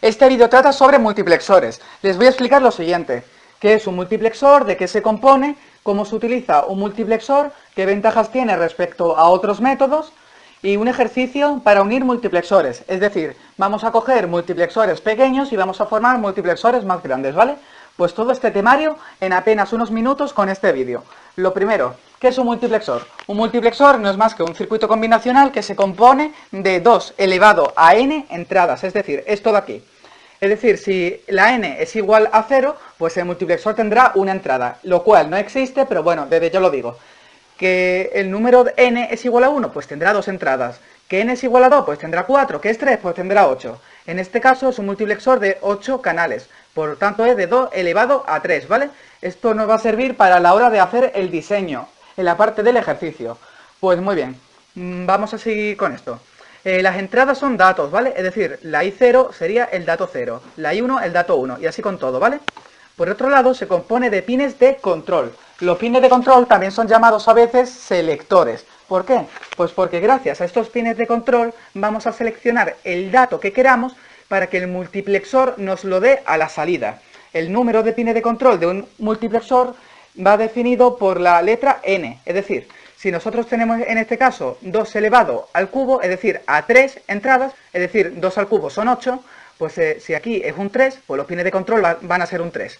Este vídeo trata sobre multiplexores. Les voy a explicar lo siguiente. ¿Qué es un multiplexor? ¿De qué se compone? ¿Cómo se utiliza un multiplexor? ¿Qué ventajas tiene respecto a otros métodos? Y un ejercicio para unir multiplexores. Es decir, vamos a coger multiplexores pequeños y vamos a formar multiplexores más grandes, ¿vale? Pues todo este temario en apenas unos minutos con este vídeo. Lo primero, ¿qué es un multiplexor? Un multiplexor no es más que un circuito combinacional que se compone de 2 elevado a n entradas, es decir, esto de aquí. Es decir, si la n es igual a 0, pues el multiplexor tendrá una entrada, lo cual no existe, pero bueno, desde yo lo digo. Que el número n es igual a 1, pues tendrá 2 entradas. Que n es igual a 2, pues tendrá 4. Que es 3, pues tendrá 8. En este caso es un multiplexor de 8 canales. Por lo tanto es de 2 elevado a 3, ¿vale? Esto nos va a servir para la hora de hacer el diseño, en la parte del ejercicio. Pues muy bien, vamos a seguir con esto. Las entradas son datos, ¿vale? Es decir, la I0 sería el dato 0, la I1 el dato 1, y así con todo, ¿vale? Por otro lado, se compone de pines de control. Los pines de control también son llamados a veces selectores. ¿Por qué? Pues porque gracias a estos pines de control vamos a seleccionar el dato que queramos para que el multiplexor nos lo dé a la salida. El número de pines de control de un multiplexor va definido por la letra n, es decir, si nosotros tenemos en este caso 2 elevado al cubo, es decir, a 3 entradas, es decir, 2 al cubo son 8, pues si aquí es un 3, pues los pines de control van a ser un 3.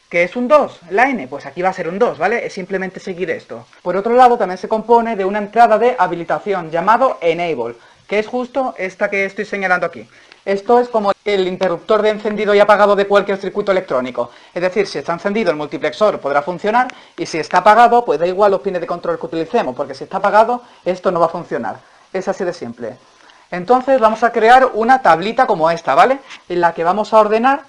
¿Qué es un 2? La n, pues aquí va a ser un 2, ¿vale? Es simplemente seguir esto. Por otro lado, también se compone de una entrada de habilitación llamado enable, que es justo esta que estoy señalando aquí. Esto es como el interruptor de encendido y apagado de cualquier circuito electrónico. Es decir, si está encendido el multiplexor podrá funcionar y si está apagado, pues da igual los pines de control que utilicemos, porque si está apagado esto no va a funcionar. Es así de simple. Entonces vamos a crear una tablita como esta, ¿vale? En la que vamos a ordenar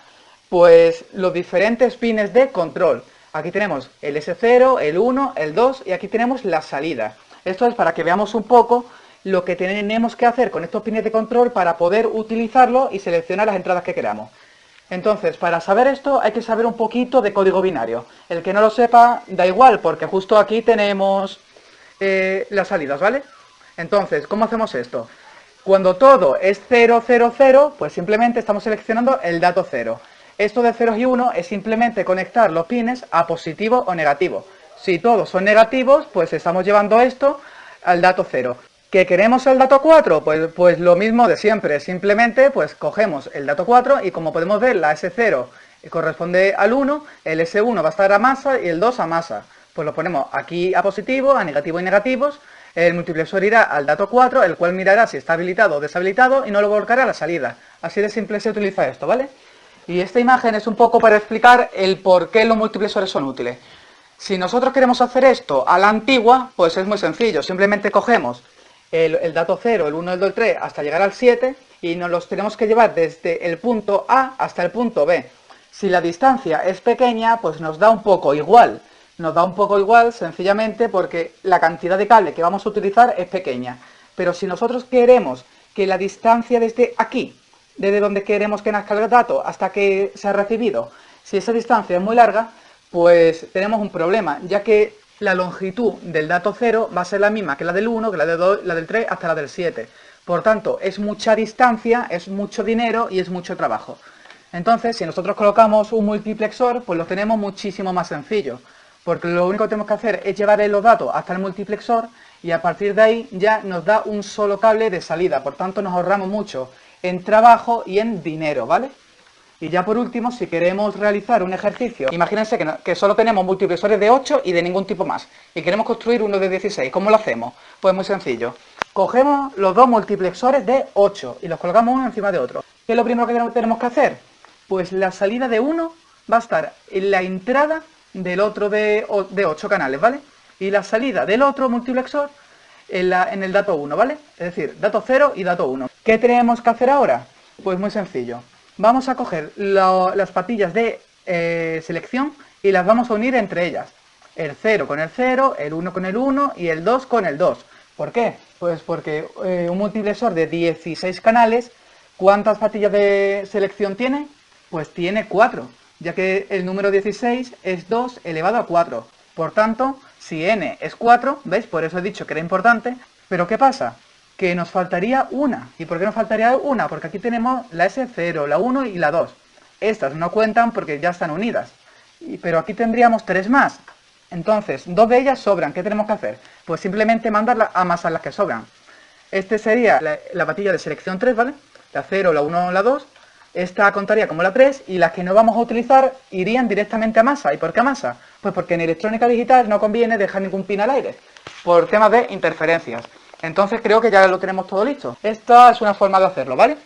pues los diferentes pines de control. Aquí tenemos el S0, el 1, el 2 y aquí tenemos la salida. Esto es para que veamos un poco lo que tenemos que hacer con estos pines de control para poder utilizarlo y seleccionar las entradas que queramos. Entonces, para saber esto hay que saber un poquito de código binario. El que no lo sepa, da igual, porque justo aquí tenemos las salidas, ¿vale? Entonces, ¿cómo hacemos esto? Cuando todo es 0, 0, 0, pues simplemente estamos seleccionando el dato 0. Esto de 0 y 1 es simplemente conectar los pines a positivo o negativo. Si todos son negativos, pues estamos llevando esto al dato 0. ¿Que queremos el dato 4? Pues lo mismo de siempre, simplemente pues cogemos el dato 4 y como podemos ver la S0 corresponde al 1, el S1 va a estar a masa y el 2 a masa. Pues lo ponemos aquí a positivo, a negativo y negativos, el multiplexor irá al dato 4, el cual mirará si está habilitado o deshabilitado y no lo volcará a la salida. Así de simple se utiliza esto, ¿vale? Y esta imagen es un poco para explicar el por qué los multiplexores son útiles. Si nosotros queremos hacer esto a la antigua, pues es muy sencillo, simplemente cogemos el dato 0, el 1, el 2, el 3, hasta llegar al 7 y nos los tenemos que llevar desde el punto A hasta el punto B. Si la distancia es pequeña, pues nos da un poco igual. Nos da un poco igual sencillamente porque la cantidad de cable que vamos a utilizar es pequeña. Pero si nosotros queremos que la distancia desde aquí, desde donde queremos que nazca el dato hasta que se ha recibido, si esa distancia es muy larga, pues tenemos un problema, ya que la longitud del dato 0 va a ser la misma que la del 1, que la del 2, la del 3, hasta la del 7. Por tanto, es mucha distancia, es mucho dinero y es mucho trabajo. Entonces, si nosotros colocamos un multiplexor, pues lo tenemos muchísimo más sencillo. Porque lo único que tenemos que hacer es llevar los datos hasta el multiplexor y a partir de ahí ya nos da un solo cable de salida. Por tanto, nos ahorramos mucho en trabajo y en dinero, ¿vale? Y ya por último, si queremos realizar un ejercicio, imagínense que solo tenemos multiplexores de 8 y de ningún tipo más, y queremos construir uno de 16, ¿cómo lo hacemos? Pues muy sencillo. Cogemos los dos multiplexores de 8 y los colocamos uno encima de otro. ¿Qué es lo primero que tenemos que hacer? Pues la salida de uno va a estar en la entrada del otro de 8 canales, ¿vale? Y la salida del otro multiplexor en el dato 1, ¿vale? Es decir, dato 0 y dato 1. ¿Qué tenemos que hacer ahora? Pues muy sencillo. Vamos a coger las patillas de selección y las vamos a unir entre ellas. El 0 con el 0, el 1 con el 1 y el 2 con el 2. ¿Por qué? Pues porque un multiplexor de 16 canales, ¿cuántas patillas de selección tiene? Pues tiene 4, ya que el número 16 es 2 elevado a 4. Por tanto, si n es 4, ¿veis? Por eso he dicho que era importante. ¿Pero qué pasa? que nos faltaría una. ¿Y por qué nos faltaría una? Porque aquí tenemos la S0, la 1 y la 2. Estas no cuentan porque ya están unidas. Pero aquí tendríamos 3 más. Entonces, 2 de ellas sobran. ¿Qué tenemos que hacer? Pues simplemente mandarlas a amasar las que sobran. Este sería la patilla de selección 3, ¿vale? La 0, la 1, la 2. Esta contaría como la 3 y las que no vamos a utilizar irían directamente a masa. ¿Y por qué a masa? Pues porque en electrónica digital no conviene dejar ningún pin al aire, por temas de interferencias. Entonces creo que ya lo tenemos todo listo. Esta es una forma de hacerlo, ¿vale?